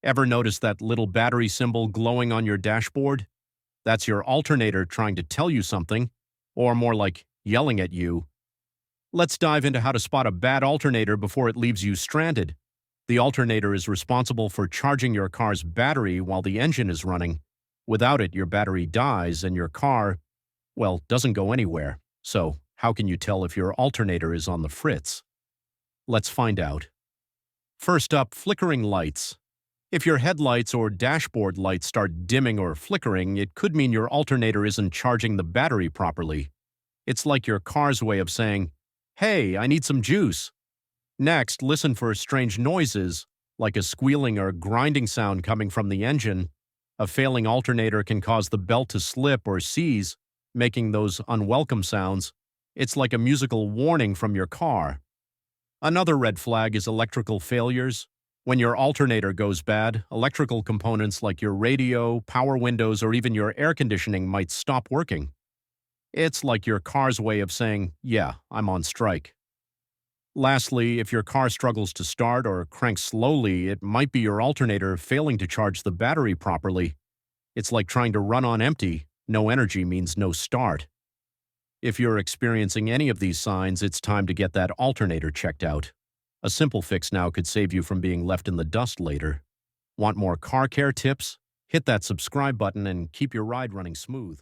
Ever notice that little battery symbol glowing on your dashboard? That's your alternator trying to tell you something, or more like yelling at you. Let's dive into how to spot a bad alternator before it leaves you stranded. The alternator is responsible for charging your car's battery while the engine is running. Without it, your battery dies and your car, well, doesn't go anywhere. So, how can you tell if your alternator is on the fritz? Let's find out. First up, flickering lights. If your headlights or dashboard lights start dimming or flickering, it could mean your alternator isn't charging the battery properly. It's like your car's way of saying, "Hey, I need some juice." Next, listen for strange noises, like a squealing or grinding sound coming from the engine. A failing alternator can cause the belt to slip or seize, making those unwelcome sounds. It's like a musical warning from your car. Another red flag is electrical failures. When your alternator goes bad, electrical components like your radio, power windows, or even your air conditioning might stop working. It's like your car's way of saying, "Yeah, I'm on strike." Lastly, if your car struggles to start or cranks slowly, it might be your alternator failing to charge the battery properly. It's like trying to run on empty. No energy means no start. If you're experiencing any of these signs, it's time to get that alternator checked out. A simple fix now could save you from being left in the dust later. Want more car care tips? Hit that subscribe button and keep your ride running smooth.